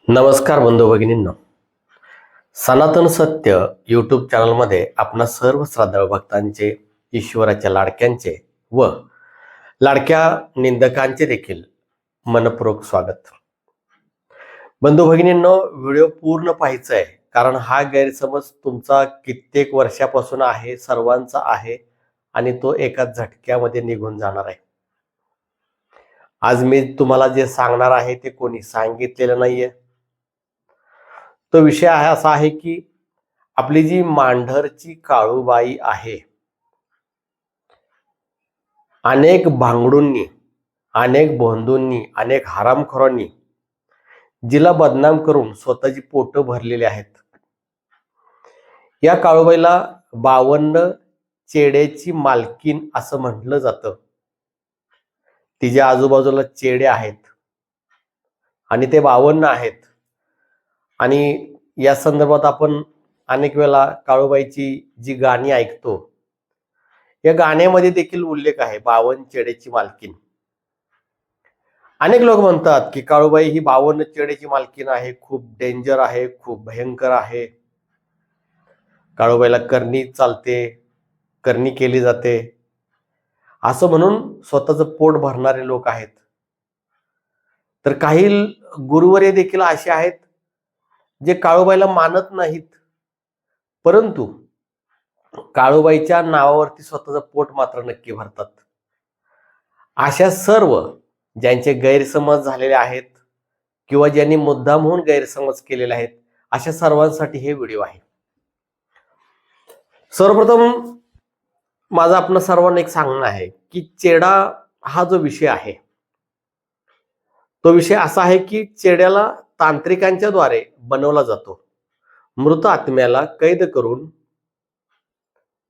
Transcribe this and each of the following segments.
नमस्कार बंधू भगिनींनो, सनातन सत्य यूट्यूब चॅनलमध्ये आपणा सर्व श्रद्धाळू भक्तांचे, ईश्वराच्या लाडक्यांचे व लाडक्या निंदकांचे देखील मनपूर्वक स्वागत. बंधू भगिनींनो, व्हिडिओ पूर्ण पाहायचा आहे, कारण हा गैरसमज तुमचा कित्येक वर्षापासून आहे, सर्वांचा आहे आणि तो एका झटक्यामध्ये निघून जाणार आहे. आज मी तुम्हाला जे सांगणार आहे ते कोणी सांगितलेलं नाहीये. तो विषय असा आहे की आपली जी मांढरची काळूबाई आहे, अनेक भांगडूंनी, अनेक भोंदूंनी, अनेक हरामखोरांनी जिला बदनाम करून स्वतःची पोट भरलेली आहेत. या काळूबाईला 52 चेड्याची मालकीन असं म्हटलं जातं. तिच्या आजूबाजूला चेडे आहेत आणि ते 52 आहेत. आणि या संदर्भात आपण अनेक वेळा काळूबाईची जी गाणी ऐकतो, या गाण्यामध्ये देखील उल्लेख आहे 52 चेड्याची मालकीन. अनेक लोक म्हणतात की काळूबाई ही 52 चेड्याची मालकीन आहे, खूप डेंजर आहे, खूप भयंकर आहे. काळूबाईला करणी चालते, करणी केली जाते असं म्हणून स्वतःचं पोट भरणारे लोक आहेत. तर काही गुरुवर्य देखील असे आहेत जे काळूबाईला मानत नाहीत, परंतु काळूबाईच्या नावावरती स्वतःचं पोट मात्र नक्की भरतात. अशा सर्व ज्यांचे गैरसमज झालेले आहेत किंवा ज्यांनी मुद्दामहून गैरसमज केलेले आहेत, अशा सर्वांसाठी हे व्हिडिओ आहे. सर्वप्रथम माझं आपण सर्वांना एक सांगणं आहे की चेडा हा जो विषय आहे, तो विषय असा आहे की चेड्याला तांत्रिकांच्या द्वारे बनवला जातो. मृत आत्म्याला कैद करून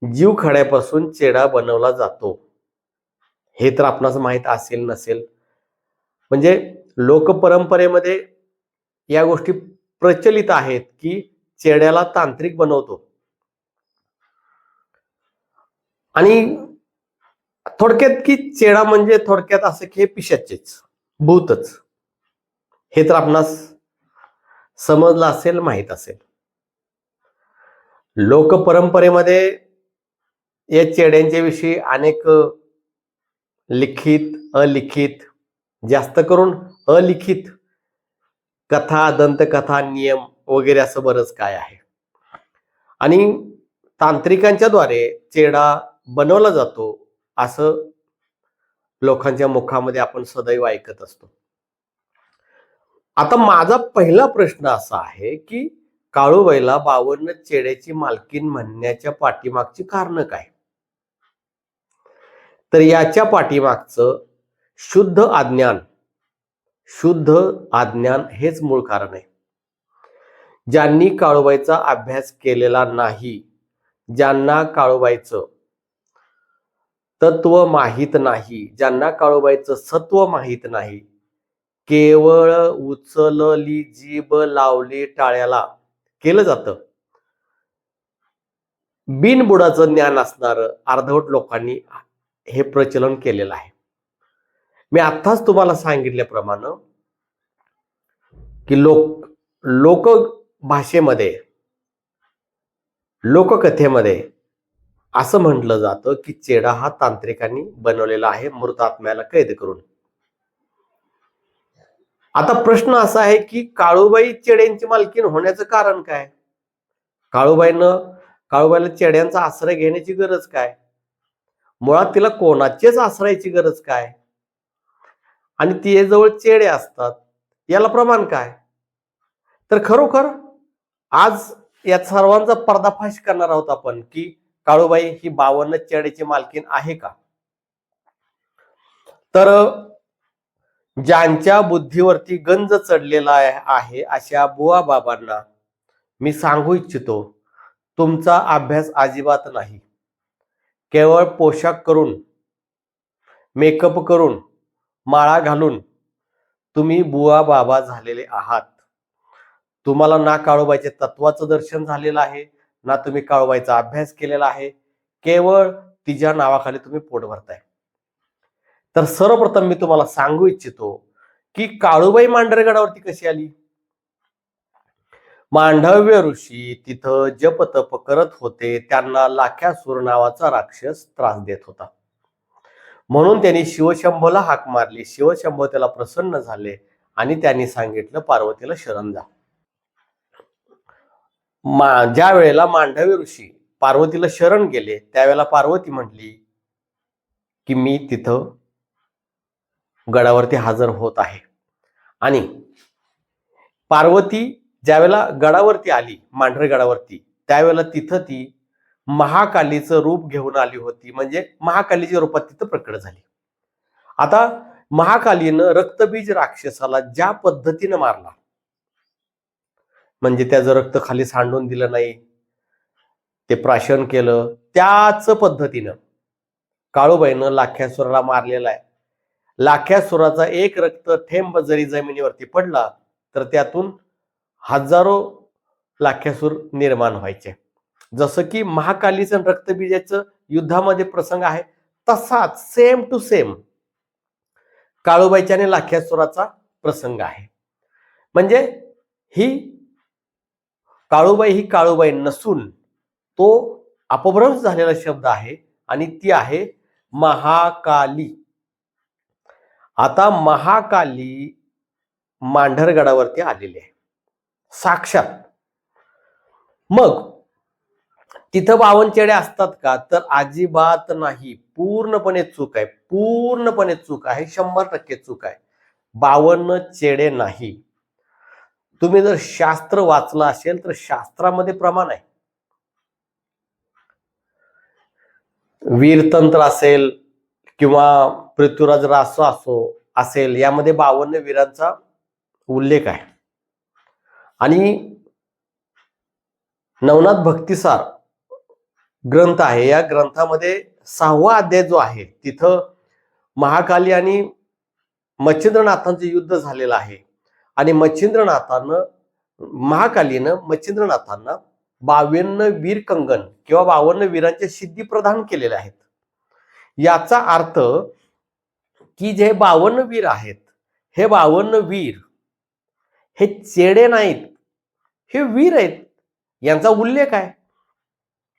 जीव खड्यापासून चेडा बनवला जातो. हे तर आपणास माहित असेल नसेल, म्हणजे लोकपरंपरेमध्ये या गोष्टी प्रचलित आहेत की चेड्याला तांत्रिक बनवतो. आणि थोडक्यात की चेडा म्हणजे थोडक्यात असं की हे पिशाचेच, भूतच, हे तर आपणास समजलं असेल, माहित असेल. लोकपरंपरेमध्ये या चेड्यांच्या विषयी अनेक लिखित, अलिखित, जास्त करून अलिखित कथा, दंतकथा, नियम वगैरे असं बरंच काय आहे. आणि तांत्रिकांच्या द्वारे चेडा बनवला जातो असं लोकांच्या मुखामध्ये आपण सदैव ऐकत असतो. आता माझा पहिला प्रश्न असा आहे की काळूबाईला 52 चेड्याची मालकीन म्हणण्याच्या पाठीमागची कारण काय? तर याच्या पाठीमागचं शुद्ध अज्ञान हेच मूळ कारण आहे. ज्यांनी काळूबाईचा अभ्यास केलेला नाही, ज्यांना काळूबाईचं तत्व माहित नाही, ज्यांना काळूबाईचं सत्व माहित नाही, केवळ उचलली जीभ लावली टाळ्याला केलं जातं, बिनबुडाचं ज्ञान असणारं अर्धवट लोकांनी हे प्रचलन केलेलं आहे. मी आत्ताच तुम्हाला सांगितल्याप्रमाणे की लोक भाषेमध्ये, लोककथेमध्ये असं म्हटलं जातं की चेडा हा तांत्रिकांनी बनवलेला आहे मृत आत्म्याला कैद करून. आता प्रश्न असा आहे की काळूबाई चेड्यांची मालकीन होण्याचं कारण काय? काळूबाईला चेड्यांचा आश्रय घेण्याची गरज काय? मुळात तिला कोणाचेच आश्रयाची गरज काय? आणि तिच्याजवळ चेडे असतात, याला प्रमाण काय? तर खरोखर आज या सर्वांचा पर्दाफाश करणार आहोत आपण की काळूबाई ही 52 चेड्याची मालकीन आहे का? तर ज्यांच्या बुद्धीवरती गंज चढलेला आहे अशा बुवा बाबांना मी सांगू इच्छितो, तुमचा अभ्यास अजिबात नाही. केवळ पोशाख करून, मेकअप करून, माळा घालून तुम्ही बुवा बाबा झालेले आहात. तुम्हाला ना काळूबाईच्या तत्वाचं दर्शन झालेलं आहे, ना तुम्ही काळूबाईचा अभ्यास केलेला आहे. केवळ तिच्या नावाखाली तुम्ही पोट भरताय. तर सर्वप्रथम मी तुम्हाला सांगू इच्छितो की काळूबाई मांढरगडावरती कशी आली? मांडव्य ऋषी तिथं जप तप करत होते. त्यांना लाख्यासूर नावाचा राक्षस त्रास देत होता. म्हणून त्यांनी शिवशंभोला हाक मारली. शिवशंभो त्याला प्रसन्न झाले आणि त्यांनी सांगितलं पार्वतीला शरण जा. ज्या वेळेला मांडव्य ऋषी पार्वतीला शरण गेले त्यावेळेला पार्वती म्हटली की मी तिथं गडावरती हजर होत आहे. आणि पार्वती ज्यावेळेला गडावरती आली, मांढर गडावरती, त्यावेळेला तिथं ती महाकालीचं रूप घेऊन आली होती. म्हणजे महाकालीच्या रूपात तिथं प्रकट झाली. आता महाकालीनं रक्तबीज राक्षसाला ज्या पद्धतीनं मारला, म्हणजे त्याचं रक्त खाली सांडून दिलं नाही, ते प्राशन केलं, त्याच पद्धतीनं काळूबाईनं लाख्यासुराला मारलेला आहे. लाख्यासुराचा एक रक्त थेंब जरी जमिनीवरती पडला तर त्यातून हजारो लाख्यासूर निर्माण व्हायचे. जसं की महाकालीचं रक्तबीजाचं युद्धामध्ये प्रसंग आहे, तसाच सेम टू सेम काळूबाईच्या आणि लाख्यासुराचा प्रसंग आहे. म्हणजे ही काळूबाई नसून तो अपभ्रंश झालेला शब्द आहे आणि ती आहे महाकाली. आता महाकाली मांढरगडावरती आलेली आहे साक्षात. मग तिथं 52 चेडे असतात का? तर अजिबात नाही. पूर्णपणे चूक आहे, पूर्णपणे चूक आहे, 100% चूक आहे. 52 चेडे नाही. तुम्ही जर शास्त्र वाचलं असेल तर शास्त्रामध्ये प्रमाण आहे. वीरतंत्र असेल किंवा पृथ्वीराज रासो असेल, यामध्ये 52 वीरांचा उल्लेख आहे. आणि नवनाथ भक्तिसार ग्रंथ आहे, या ग्रंथामध्ये 6वा अध्याय जो आहे तिथं महाकाली आणि मच्छिंद्रनाथांचं युद्ध झालेलं आहे. आणि महाकालीनं मच्छिंद्रनाथांना 52 वीर कंगन किंवा 52 वीरांच्या सिद्धी प्रदान केलेल्या आहेत. याचा अर्थ की जे 52 वीर आहेत, हे 52 वीर हे चेडे नाहीत, हे वीर आहेत, यांचा उल्लेख आहे.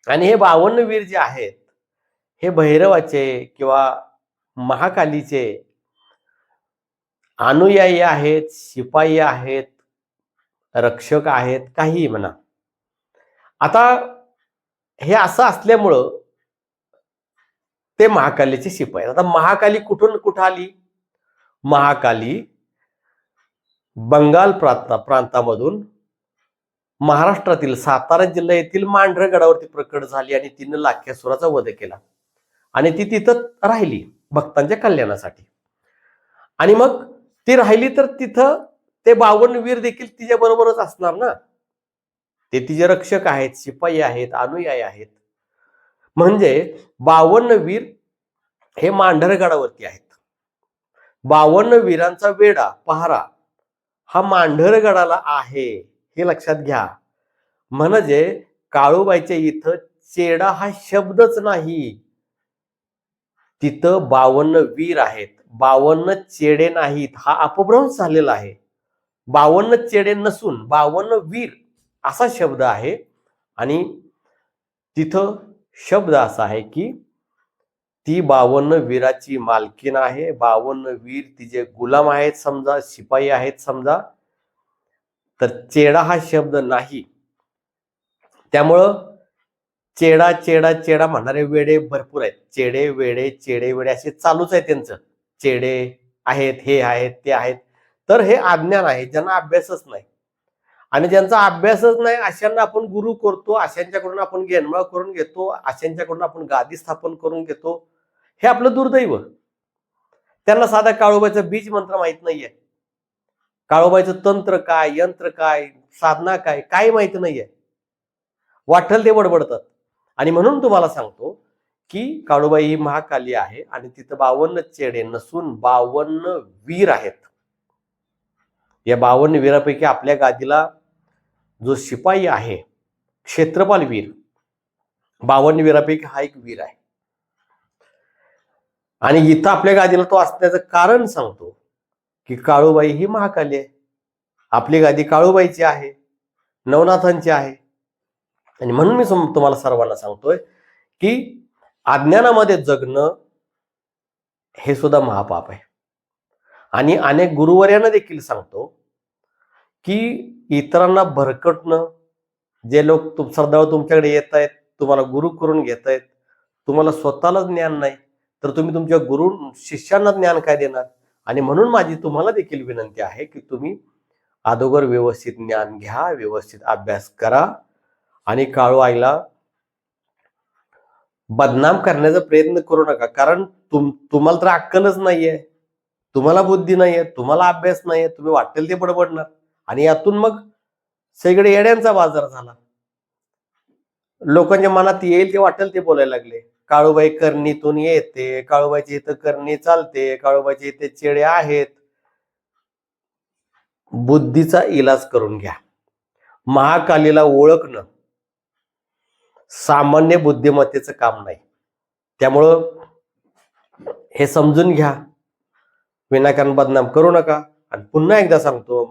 आणि हे 52 वीर जे आहेत हे भैरवाचे किंवा महाकालीचे अनुयायी आहेत, शिपाई आहेत, रक्षक आहेत, काहीही म्हणा. आता हे असं असल्यामुळं ते महाकालीचे शिपाई. आता महाकाली कुठं आली? महाकाली बंगाल प्रांतामधून महाराष्ट्रातील सातारा जिल्हा येथील मांढरगडावरती प्रकट झाली आणि तिने लाख्यासुराचा वध केला. आणि ती तिथं राहिली भक्तांच्या कल्याणासाठी. आणि मग ती राहिली तर तिथं ते 52 वीर देखील तिच्या बरोबरच असणार ना. ते तिचे रक्षक आहेत, शिपाई आहेत, अनुयायी आहेत. म्हणजे 52 वीर हे मांढरगडावरती आहेत. 52 वीरांचा वेढा पहारा हा मांढरगडाला आहे, हे लक्षात घ्या. म्हणजे काळूबाईच्या इथं चेडा हा शब्दच नाही, तिथं 52 वीर आहेत, 52 चेडे नाहीत. हा अपभ्रंश झालेला आहे. 52 चेडे नसून 52 वीर असा शब्द आहे. आणि तिथं शब्द असा आहे की ती 52 वीराची मालकीन आहे. 52 वीर तिचे गुलाम आहेत समजा, शिपाई आहेत समजा. तर चेडा हा शब्द नाही. त्यामुळं चेडा चेडा चेडा म्हणणारे वेडे भरपूर आहेत. चेडे वेडे असे चालूच आहे त्यांचं. चेडे आहेत, हे आहेत, ते आहेत. तर हे अज्ञान आहे, ज्यांना अभ्यासच नाही. आणि ज्यांचा अभ्यासच नाही अशांना आपण गुरु करतो, अशांच्याकडून आपण घेणमाळ करून घेतो, अशांच्याकडून आपण गादी स्थापन करून घेतो. हे आपलं दुर्दैव. त्यांना साधा काळूबाईचं बीज मंत्र माहित नाहीये, काळूबाईचं तंत्र काय, यंत्र काय, साधना काय, काही माहिती नाहीये. वाटेल ते बडबडतात. आणि म्हणून तुम्हाला सांगतो की काळूबाई ही महाकाली आहे आणि तिथं 52 चेडे नसून 52 वीर आहेत. या 52 वीरापैकी आपल्या गादीला जो शिपाई आहे क्षेत्रपाल वीर, 52 वीरापैकी हा एक वीर आहे. आणि इथं आपल्या गादीला तो असण्याचं कारण सांगतो की काळूबाई ही महाकाली आहे. आपली गादी काळूबाईची आहे. नवनाथांची आहे. आणि म्हणून मी तुम्हाला सर्वांना सांगतोय की अज्ञानामध्ये जगणं हे सुद्धा महापाप आहे. आणि अनेक गुरुवर्यांना देखील सांगतो की इतरांना भरकटणं, जे लोक श्रद्धाळू तुमच्याकडे येत आहेत, तुम्हाला गुरु करून घेत आहेत, तुम्हाला स्वतःला ज्ञान नाही, तर तुम्ही तुमच्या गुरु शिष्यांना ज्ञान काय देणार? आणि म्हणून माझी तुम्हाला देखील विनंती आहे की तुम्ही अगोदर व्यवस्थित ज्ञान घ्या, व्यवस्थित अभ्यास करा आणि काळू आईला बदनाम करण्याचा प्रयत्न करू नका. कारण तुम्हाला तर अक्कलच नाहीये, तुम्हाला बुद्धी नाहीये, तुम्हाला अभ्यास नाहीये, तुम्ही वाटेल ते बडबडणार आणि यातून मग सगळे येड्यांचा बाजार झाला. लोकांच्या मनात येईल ते वाटेल ते बोलायला लागले. काळूबाई करणीतून येते, काळूबाईची इथं करणी चालते, काळूबाईची इथे चेडे आहेत. बुद्धीचा इलाज करून घ्या. महाकालीला ओळखणं सामान्य बुद्धिमत्तेचं काम नाही. त्यामुळं हे समजून घ्या, विनाकारण बदनाम करू नका. आणि पुन्हा एकदा सांगतो,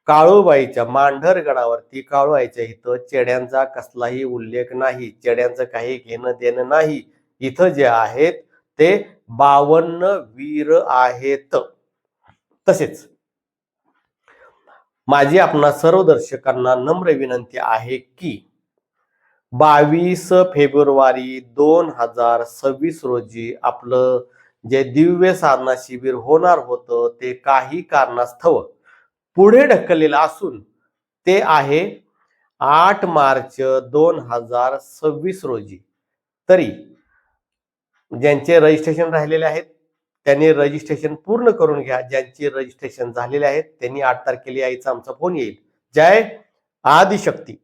काळूबाईच्या मांढरगडावरती काळूबाईच्या इथं चेड्यांचा कसलाही उल्लेख नाही, चेड्यांचं काही घेणं देणं नाही. इथं जे आहेत ते 52 वीर आहेत. तसेच माझी आपणा सर्व दर्शकांना नम्र विनंती आहे की 22 फेब्रुवारी 2026 रोजी आपलं जे दिव्य साधना शिबिर होणार होतं ते काही कारणास्तव पुढे ढकललेलं असून ते आहे 8 मार्च 2026 रोजी. तरी ज्यांचे रजिस्ट्रेशन राहिलेले आहेत त्यांनी रजिस्ट्रेशन पूर्ण करून घ्या. ज्यांचे रजिस्ट्रेशन झालेले आहेत त्यांनी 8 तारखेला यायचा आमचा फोन येईल. जय आदिशक्ती.